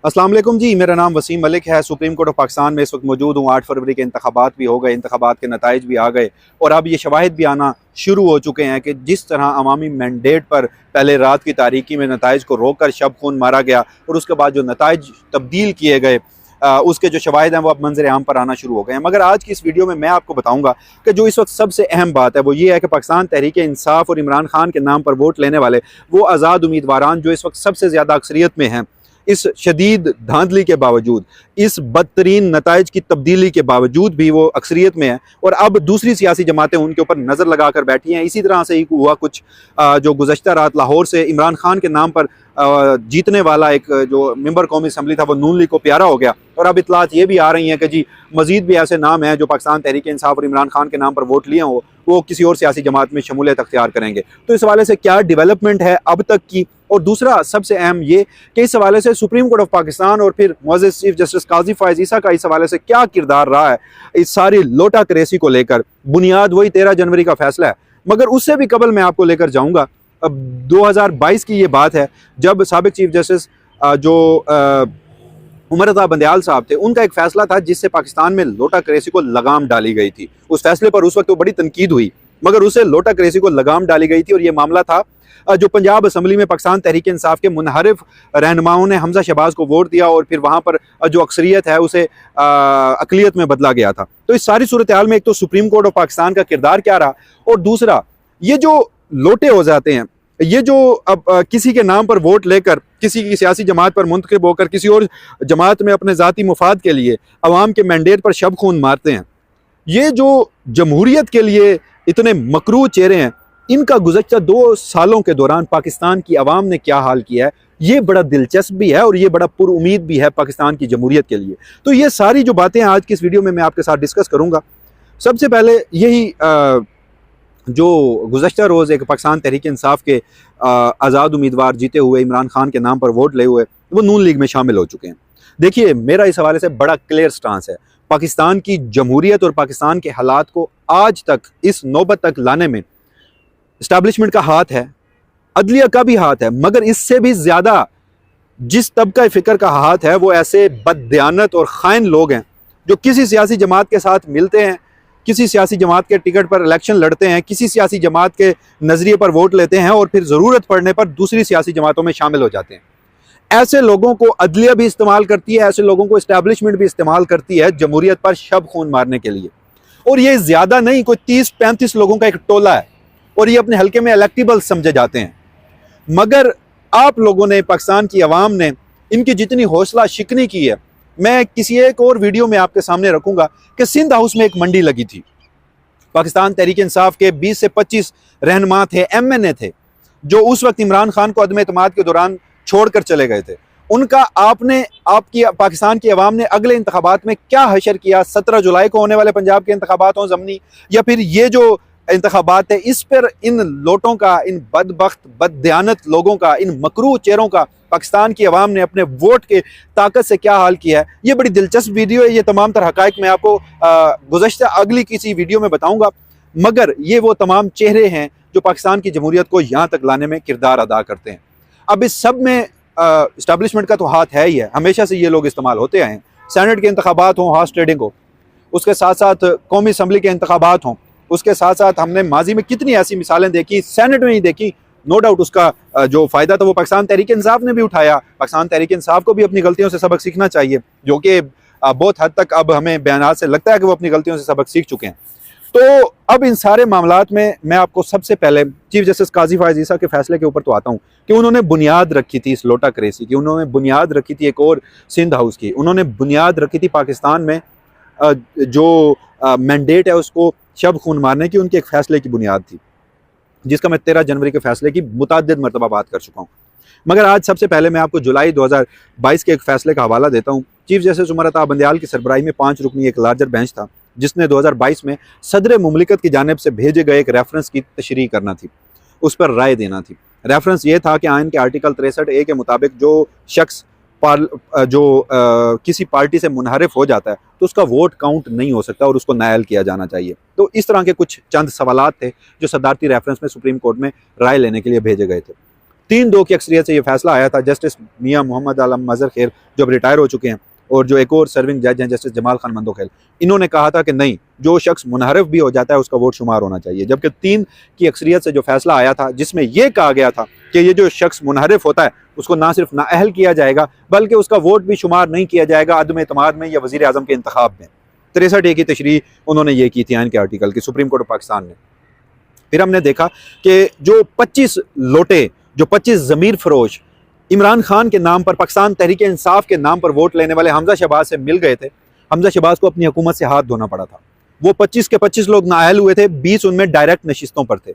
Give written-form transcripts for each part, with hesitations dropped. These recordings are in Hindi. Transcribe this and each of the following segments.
अस्सलाम वालेकुम जी, मेरा नाम वसीम मलिक है। सुप्रीम कोर्ट ऑफ पाकिस्तान में इस वक्त मौजूद हूँ। 8 फरवरी के इंतखाबात भी हो गए, इंतखाबात के नताइज भी आ गए और अब ये शवाहिद भी आना शुरू हो चुके हैं कि जिस तरह अवामी मैंडेट पर पहले रात की तारीकी में नताइज को रोक कर शब खून मारा गया और उसके बाद जो नताइज तब्दील किए गए, उसके जो शवाहिद हैं वो अब मंजर आम पर आना शुरू हो गए हैं। मगर आज की इस वीडियो में मैं आपको बताऊंगा कि जो इस वक्त सबसे अहम बात है वो ये है कि पाकिस्तान तहरीक इंसाफ और इमरान खान के नाम पर वोट लेने वाले वो आज़ाद उम्मीदवारान जो इस वक्त सबसे ज़्यादा अक्सरियत में हैं, इस शदीद धांधली के बावजूद, इस बदतरीन नताइज की तब्दीली के बावजूद भी वो अक्सरियत में है और अब दूसरी सियासी जमातें उनके ऊपर नज़र लगा कर बैठी हैं। इसी तरह से ही हुआ कुछ जो गुज़श्ता रात लाहौर से इमरान खान के नाम पर जीतने वाला एक जो मेंबर कौमी असम्बली था वो नून लीग को प्यारा हो गया और अब इतलात ये भी आ रही हैं कि जी मजीद भी ऐसे नाम हैं जो पाकिस्तान तहरीक इंसाफ और इमरान खान के नाम पर वोट लिए हो, वो किसी और सियासी जमात में शमूलियत अख्तियार करेंगे। तो इस हवाले से क्या डेवलपमेंट है अब तक की, और दूसरा सबसे अहम ये कि इस हवाले से सुप्रीम कोर्ट ऑफ पाकिस्तान और फिर मुअज़्ज़ज़ चीफ जस्टिस काजी फ़ाइज़ ईसा का इस हवाले से क्या किरदार रहा है इस सारी लोटा क्रेसी को लेकर। बुनियाद वही 13 जनवरी का फैसला है, मगर उससे भी कबल मैं आपको लेकर जाऊँगा। अब 2022 की ये बात है जब साबिक चीफ जस्टिस जो उमर रज़ा बंदयाल साहब थे, उनका एक फैसला था जिससे पाकिस्तान में लोटा क्रेसी को लगाम डाली गई थी। उस फैसले पर उस वक्त तो बड़ी तनकीद हुई, मगर उससे लोटा क्रेसी को लगाम डाली गई थी और ये मामला था जो पंजाब असम्बली में पाकिस्तान तहरीक इंसाफ के मुनहरिफ रहनुमाओं ने हमजा शहबाज को वोट दिया और फिर वहाँ पर जो अक्सरियत है उसे अकलियत में बदला गया था। तो इस सारी सूरत हाल में एक तो सुप्रीम कोर्ट ऑफ पाकिस्तान का किरदार क्या रहा, और दूसरा ये जो लोटे हो जाते हैं, ये जो अब किसी के नाम पर वोट लेकर किसी की सियासी जमात पर मुंतखब होकर किसी और जमात में अपने ज़ाती मुफाद के लिए अवाम के मैंडेट पर शब खून मारते हैं, ये जो जमहूरियत के लिए इतने मकरू चेहरे हैं, इनका गुज़श्ता 2 सालों के दौरान पाकिस्तान की आवाम ने क्या हाल किया है, ये बड़ा दिलचस्प भी है और ये बड़ा पुरुमीद भी है पाकिस्तान की जमहूरियत के लिए। तो ये सारी जो बातें आज की इस वीडियो में मैं आपके साथ डिस्कस करूँगा। सबसे पहले यही जो गुज़श्ता रोज़ एक पाकिस्तान तहरीक इंसाफ के आज़ाद उम्मीदवार जीते हुए इमरान खान के नाम पर वोट ले हुए वो नून लीग में शामिल हो चुके हैं। देखिए, मेरा इस हवाले से बड़ा क्लियर स्टांस है। पाकिस्तान की जमहूरियत और पाकिस्तान के हालात को आज तक इस नौबत तक लाने में इस्टेब्लिशमेंट का हाथ है, अदलिया का भी हाथ है, मगर इससे भी ज़्यादा जिस तबका फ़िक्र का हाथ है वो ऐसे बददियानत और खाइन लोग हैं जो किसी सियासी जमात के साथ मिलते हैं, किसी सियासी जमात के टिकट पर इलेक्शन लड़ते हैं, किसी सियासी जमात के नज़रिए पर वोट लेते हैं और फिर ज़रूरत पड़ने पर दूसरी सियासी जमातों में शामिल हो जाते हैं। ऐसे लोगों को अदलिया भी इस्तेमाल करती है, ऐसे लोगों को इस्टेब्लिशमेंट भी इस्तेमाल करती है जमहूरियत पर शब खून मारने के लिए। और ये ज़्यादा नहीं, कोई 30-35 लोगों का एक टोला है और ये अपने हल्के में इलेक्टेबल समझे जाते हैं। मगर आप लोगों ने, पाकिस्तान की आवाम ने इनकी जितनी हौसला शिकनी की है, मैं किसी एक और वीडियो में आपके सामने रखूंगा कि सिंध हाउस में एक मंडी लगी थी। पाकिस्तान तहरीक इंसाफ के 20 से 25 रहनुमा थे, MNA थे, जो उस वक्त इमरान खान को अदम एतमाद के दौरान छोड़कर चले गए थे। उनका आपकी पाकिस्तान की आवाम ने अगले इंतखाबात में क्या हशर किया, 17 जुलाई को होने वाले पंजाब के इंतखाबात हों ज़मनी या फिर ये जो इंतखाबात है, इस पर इन लोटों का, इन बदबख्त बददियानत लोगों का, इन मकरू चेहरों का पाकिस्तान की आवाम ने अपने वोट के ताकत से क्या हाल किया है। ये बड़ी दिलचस्प वीडियो है। ये तमाम तर हक़ाइक़ मैं आपको गुज़श्ता अगली किसी वीडियो में बताऊंगा, मगर ये वो तमाम चेहरे हैं जो पाकिस्तान की जमहूरियत को यहाँ तक लाने में किरदार अदा करते हैं। अब इस सब में इस्टेब्लिशमेंट का तो हाथ है ही है, हमेशा से ये लोग इस्तेमाल होते आए हैं। सेनेट के इंतखाबात हों, हॉर्स ट्रेडिंग हो, उसके साथ साथ कौमी असम्बली के इंतखाबात हों, उसके साथ साथ हमने माजी में कितनी ऐसी मिसालें देखी, सेनेट में ही देखी। नो डाउट उसका जो फ़ायदा था वो पाकिस्तान तहरीक इंसाफ ने भी उठाया। पाकिस्तान तहरीक इंसाफ को भी अपनी गलतियों से सबक सीखना चाहिए, जो कि बहुत हद तक अब हमें बयानात से लगता है कि वो अपनी गलतियों से सबक सीख चुके हैं। तो अब इन सारे मामलात में मैं आपको सबसे पहले चीफ जस्टिस काजी फ़ाइज़ ईसा के फैसले के ऊपर तो आता हूँ कि उन्होंने बुनियाद रखी थी इस लोटा क्रेसी की, उन्होंने बुनियाद रखी थी एक और सिंध हाउस की, उन्होंने बुनियाद रखी थी पाकिस्तान में जो मैंडेट है उसको शब खून मारने की, उनके एक फ़ैसले की बुनियाद थी, जिसका मैं 13 जनवरी के फैसले की मुतअद्दिद मरतबा बात कर चुका हूँ। मगर आज सबसे पहले मैं आपको जुलाई 2022 के एक फ़ैसले का हवाला देता हूँ। चीफ जस्टिस उमर रज़ा बंदयाल की सरबराही में 5 रुकनी एक लार्जर बेंच था, जिसने 2022 में सदर मुमलिकत की जानिब से भेजे गए एक रेफरेंस की तशरीह करना थी, उस पर राय देना थी। रेफरेंस ये था कि आइन के आर्टिकल 63A के मुताबिक जो शख्स किसी पार्टी से मुनहरिफ हो जाता है तो उसका वोट काउंट नहीं हो सकता और उसको नायल किया जाना चाहिए। तो इस तरह के कुछ चंद सवालात थे जो सदारती रेफरेंस में सुप्रीम कोर्ट में राय लेने के लिए भेजे गए थे। 3-2 की अक्सरियत से ये फैसला आया था। जस्टिस मियां मोहम्मद आलम मजहर खैर जो अब रिटायर हो चुके हैं, और जो एक और सर्विंग जज हैं जस्टिस जमाल खान मंदोखेल, इन्होंने कहा था कि नहीं, जो शख्स मुनहरफ भी हो जाता है उसका वोट शुमार होना चाहिए। जबकि 3 की अक्सरियत से जो फैसला आया था जिसमें यह कहा गया था कि ये जो शख्स मुनहरफ होता है उसको ना सिर्फ नाअहल किया जाएगा बल्कि उसका वोट भी शुमार नहीं किया जाएगा अदम एतमाद में या वज़ीर आज़म के इंतखाब में। 63A की तशरीह उन्होंने ये की थी आइन के आर्टिकल की, सुप्रीम कोर्ट ऑफ पाकिस्तान ने। फिर हमने देखा कि जो 25 लोटे, जो 25 ज़मीर फरोश इमरान खान के नाम पर, पाकिस्तान तहरीक इंसाफ के नाम पर वोट लेने वाले हमजा शहबाज से मिल गए थे। हमजा शहबाज को अपनी हुकूमत से हाथ धोना पड़ा था। वो 25 के 25 लोग नाअहल हुए थे, 20 उनमें डायरेक्ट नशिस्तों पर थे।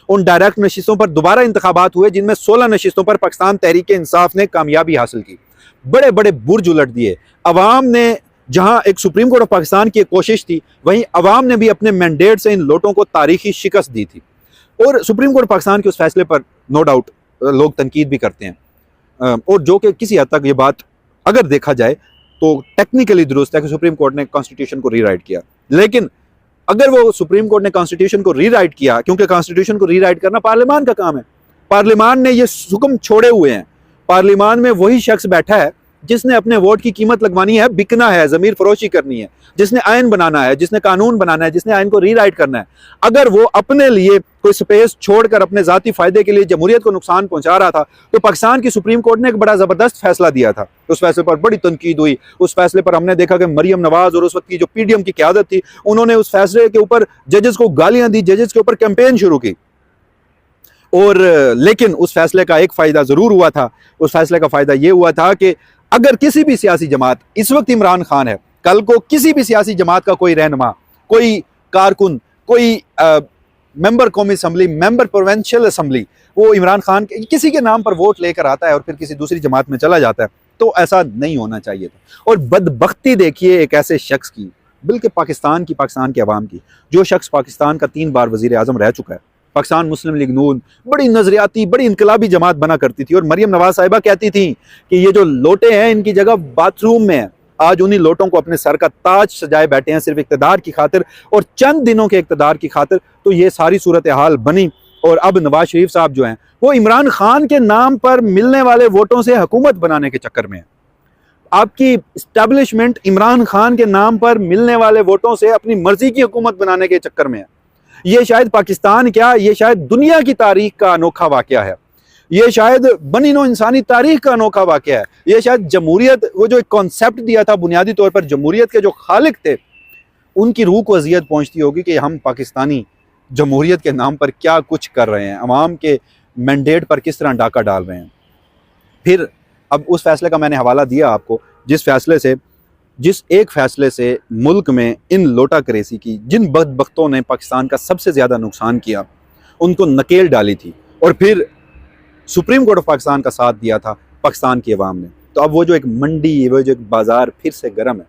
उन डायरेक्ट नशिस्तों पर दोबारा इंतखाबात हुए जिनमें 16 नशिस्तों पर पाकिस्तान तहरीक इंसाफ ने कामयाबी हासिल की। बड़े बड़े बुर्ज उलट दिए। अवाम ने, जहां एक सुप्रीम कोर्ट ऑफ पाकिस्तान की एक कोशिश थी, वहीं अवाम ने भी अपने मैंडेट से इन लोटों को तारीखी शिकस्त दी थी। और सुप्रीम कोर्ट पाकिस्तान के उस फैसले पर नो डाउट लोग तनकीद भी करते हैं, और जो कि किसी हद तक ये बात अगर देखा जाए तो टेक्निकली दुरुस्त है कि सुप्रीम कोर्ट ने कॉन्स्टिट्यूशन को रीराइट किया। लेकिन अगर वो सुप्रीम कोर्ट ने कॉन्स्टिट्यूशन को रीराइट किया, क्योंकि कॉन्स्टिट्यूशन को रीराइट करना पार्लियामान का काम है, पार्लियामान ने ये हुक्म छोड़े हुए हैं। पार्लियामान में वही शख्स बैठा है जिसने अपने वोट की कीमत लगवानी है, बिकना है, जमीर फरोशी करनी है, जिसने आइन बनाना है, जिसने कानून बनाना है, जिसने आइन को रीराइट करना है। अगर वो अपने लिए कोई स्पेस छोड़कर अपने जाती फायदे के लिए जमहूरियत को नुकसान पहुंचा रहा था, तो पाकिस्तान की सुप्रीम कोर्ट ने एक बड़ा जबरदस्त फैसला दिया था। उस फैसले पर बड़ी तनकीद हुई। उस फैसले पर हमने देखा कि मरियम नवाज और उस वक्त की जो पीडीएम की क्यादत थी, उन्होंने उस फैसले के ऊपर जजेस को गालियां दी, जजेस के ऊपर कैंपेन शुरू की। और लेकिन उस फैसले का एक फायदा जरूर हुआ था। उस फैसले का फायदा यह हुआ था कि अगर किसी भी सियासी जमात, इस वक्त इमरान खान है, कल को किसी भी सियासी जमात का कोई रहनुमा, कोई कारकुन, कोई मेंबर कौमी असम्बली, मेंबर प्रोविंशियल असम्बली, वो इमरान खान के किसी के नाम पर वोट लेकर आता है और फिर किसी दूसरी जमात में चला जाता है, तो ऐसा नहीं होना चाहिए था। और बदबख्ती देखिए एक ऐसे शख्स की, बल्कि पाकिस्तान के अवाम की, जो शख्स पाकिस्तान का 3 बार वजीर आजम रह चुका है। पाकिस्तान मुस्लिम लीग नून बड़ी नजरियाती, बड़ी इनकलाबी जमात बना करती थी, और मरियम नवाज साहिबा कहती थी कि ये जो लोटे हैं इनकी जगह बाथरूम में है। आज उन्हीं लोटों को अपने सर का ताज सजाए बैठे हैं सिर्फ इक़्तिदार की खातिर और चंद दिनों के इक़्तिदार की खातिर। तो ये सारी सूरत हाल बनी, और अब नवाज शरीफ साहब जो हैं वो इमरान खान के नाम पर मिलने वाले वोटों से हुकूमत बनाने के चक्कर में है। आपकी इस्टेब्लिशमेंट इमरान खान के नाम पर मिलने वाले वोटों से अपनी मर्जी की हुकूमत बनाने के चक्कर में है। ये शायद पाकिस्तान क्या, ये शायद दुनिया की तारीख का अनोखा वाकया है। ये शायद बनी नौ इंसानी तारीख का अनोखा वाकया है। ये शायद जमहूरियत, वो जो एक कॉन्सेप्ट दिया था बुनियादी तौर पर, जमहूरियत के जो खालिक थे उनकी रूह को अजियत पहुंचती होगी कि हम पाकिस्तानी जमहूरियत के नाम पर क्या कुछ कर रहे हैं, अवाम के मैंडेट पर किस तरह डाका डाल रहे हैं। फिर अब उस फैसले का मैंने हवाला दिया आपको, जिस एक फैसले से मुल्क में इन लोटा करेसी की, जिन बदबख्तों ने पाकिस्तान का सबसे ज़्यादा नुकसान किया, उनको नकेल डाली थी, और फिर सुप्रीम कोर्ट ऑफ पाकिस्तान का साथ दिया था पाकिस्तान की अवाम ने। तो अब वो जो एक मंडी, वो जो एक बाज़ार फिर से गर्म है,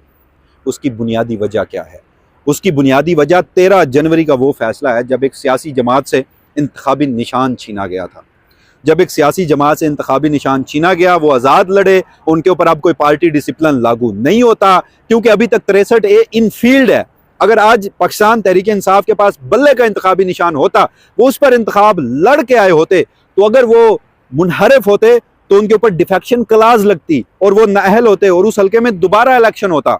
उसकी बुनियादी वजह क्या है? उसकी बुनियादी वजह 13 जनवरी का वो फैसला है जब एक सियासी जमात से इंतखाबी निशान छीना गया था। जब एक सियासी जमात से इंतखाबी निशान छीना गया, वो आज़ाद लड़े, उनके ऊपर अब कोई पार्टी डिसिप्लिन लागू नहीं होता, क्योंकि अभी तक 63A इन फील्ड है। अगर आज पाकिस्तान तहरीक इंसाफ के पास बल्ले का इंतखाबी निशान होता, वो उस पर इंतखाब लड़ के आए होते, तो अगर वो मुनहरफ होते तो उनके ऊपर डिफेक्शन क्लाज लगती और वो नाअहल होते और उस हल्के में दोबारा इलेक्शन होता।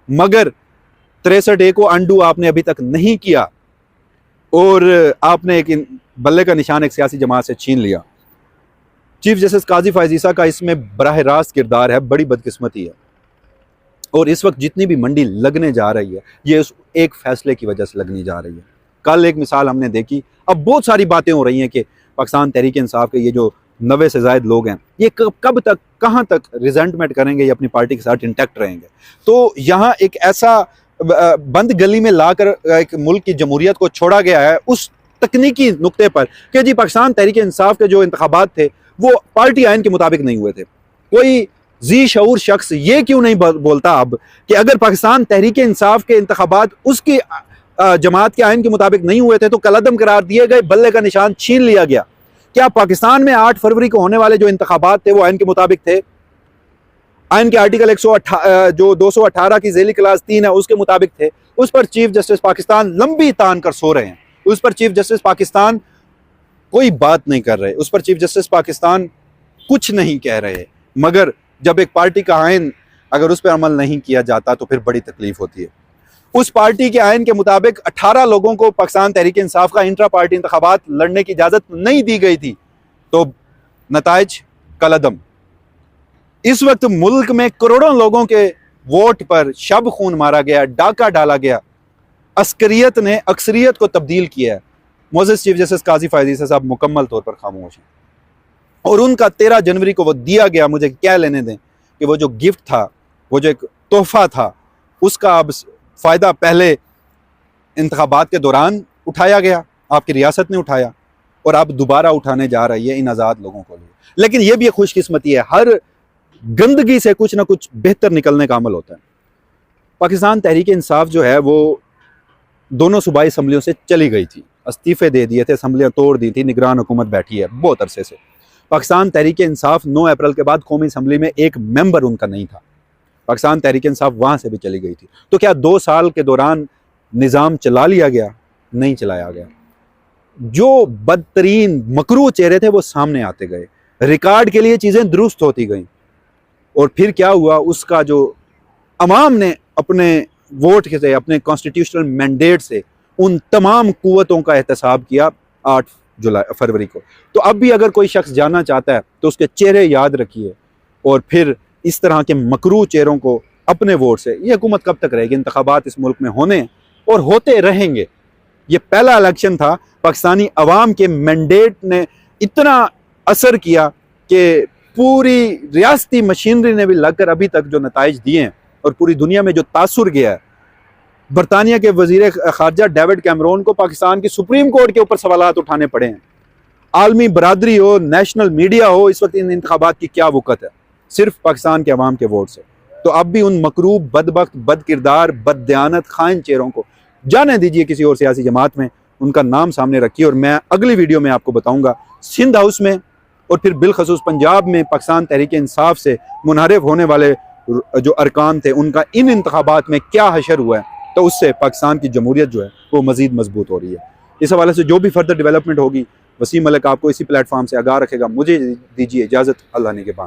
मगर 63A को अंडू आपने अभी तक नहीं किया, और आपने एक बल्ले का निशान एक सियासी जमात से छीन लिया। चीफ जस्टिस काजी फैज़ ईसा का इसमें बराह रास्त किरदार है, बड़ी बदकिस्मती है। और इस वक्त जितनी भी मंडी लगने जा रही है, ये उस एक फैसले की वजह से लगने जा रही है। कल एक मिसाल हमने देखी, अब बहुत सारी बातें हो रही हैं कि पाकिस्तान तहरीक इंसाफ के ये जो 90 से ज़ायद लोग हैं, ये कब तक, कहाँ तक रिजेंटमेंट करेंगे या अपनी पार्टी के साथ इंटैक्ट रहेंगे। तो यहाँ एक ऐसा बंद गली में लाकर एक मुल्क की जमहूरियत को छोड़ा गया है उस तकनीकी नुक्ते पर कि जी पाकिस्तान तहरीक इंसाफ के जो इंतखाबात थे वो पार्टी आइन के मुताबिक नहीं हुए थे। कोई जी शऊर शख्स ये क्यों नहीं बोलता अब कि अगर पाकिस्तान तहरीक इंसाफ के इंतखाबात उसकी जमात के आइन के मुताबिक नहीं हुए थे तो कलअदम करार दिए गए, बल्ले का निशान छीन लिया गया। क्या पाकिस्तान में 8 फरवरी को होने वाले जो इंतखाबात थे वो आइन के मुताबिक थे? आइन के आर्टिकल 218 की झेली क्लास 3 है उसके मुताबिक थे। उस पर चीफ जस्टिस पाकिस्तान लंबी तान कर सो रहे हैं, उस पर चीफ जस्टिस पाकिस्तान कोई बात नहीं कर रहे, उस पर चीफ जस्टिस पाकिस्तान कुछ नहीं कह रहे, मगर जब एक पार्टी का आइन अगर उस पर अमल नहीं किया जाता तो फिर बड़ी तकलीफ होती है। उस पार्टी के आइन के मुताबिक 18 लोगों को पाकिस्तान तहरीक इंसाफ का इंट्रा पार्टी इंतखाबात लड़ने की इजाज़त नहीं दी गई थी, तो नताइज कलअदम। इस वक्त मुल्क में करोड़ों लोगों के वोट पर शब खून मारा गया, डाका डाला गया, अस्करियत ने अक्सरियत को तब्दील किया है। मोअज़्ज़ज़ चीफ जस्टिस काजी फायज़ ईसा साहब मुकम्मल तौर पर खामोश हैं और उनका 13 जनवरी को वो दिया गया, मुझे क्या लेने दें कि वो जो गिफ्ट था, वो जो एक तोहफा था, उसका अब फ़ायदा पहले इंतखाबात के दौरान उठाया गया, आपकी रियासत ने उठाया और अब दोबारा उठाने जा रही है इन आज़ाद लोगों को लिए। लेकिन यह भी एक खुशकिस्मती है, हर गंदगी से कुछ ना कुछ बेहतर निकलने का अमल होता है। पाकिस्तान तहरीक इंसाफ जो है वो दोनों सूबाई असम्बलियों से चली गई थी, इस्तीफ़े दे दिए थे, असम्बलियाँ तोड़ दी थी, निगरान हुकूमत बैठी है बहुत अरसे से। पाकिस्तान तहरीक इंसाफ 9 अप्रैल के बाद कौमी असम्बली में एक मेंबर उनका नहीं था, पाकिस्तान तहरीक इंसाफ वहाँ से भी चली गई थी। तो क्या 2 साल के दौरान निज़ाम चला लिया गया? नहीं चलाया गया। जो बदतरीन मकरूह चेहरे थे वो सामने आते गए, रिकॉर्ड के लिए चीज़ें दुरुस्त होती गईं और फिर क्या हुआ, उसका जो अवाम ने अपने वोट से, अपने कॉन्स्टिट्यूशनल मैंडेट से उन तमाम कुव्वतों का एहतसाब किया 8 फरवरी को। तो अब भी अगर कोई शख्स जानना चाहता है तो उसके चेहरे याद रखिए और फिर इस तरह के मकरूह चेहरों को अपने वोट से, ये हुकूमत कब तक रहेगी? इंतखाबात इस मुल्क में होने और होते रहेंगे। ये पहला इलेक्शन था, पाकिस्तानी अवाम के मैंडेट ने इतना असर किया कि पूरी रियासती मशीनरी ने भी लगकर अभी तक जो नताइज दिए हैं और पूरी दुनिया में जो तासुर गया है। बरतानिया के वजीर खारजा डेविड कैमरून को पाकिस्तान की सुप्रीम कोर्ट के ऊपर सवालात उठाने पड़े हैं। आलमी बरादरी हो, नेशनल मीडिया हो, इस वक्त इन इंतखाबात की क्या वक़्त है? सिर्फ पाकिस्तान के अवाम के वोट से। तो अब भी उन मकरूब, बदबख्त, बदकिरदार, बददयानत, खाइन चेहरों को जाने दीजिए किसी और सियासी जमात में, उनका नाम सामने रखिए। और मैं अगली वीडियो में आपको बताऊंगा सिंध हाउस में और फिर बिलखसूस पंजाब में पाकिस्तान तहरीक इंसाफ से मुनहरफ होने वाले जो अरकान थे, उनका इन इंतखाबात में क्या हशर हुआ है, तो उससे पाकिस्तान की जमहूरियत जो है वो मज़ीद मजबूत हो रही है। इस हवाले से जो भी फर्दर डेवलपमेंट होगी, वसीम मलिक आपको इसी प्लेटफॉर्म से आगाह रखेगा। मुझे दीजिए इजाज़त, अल्लाह ने के बाद।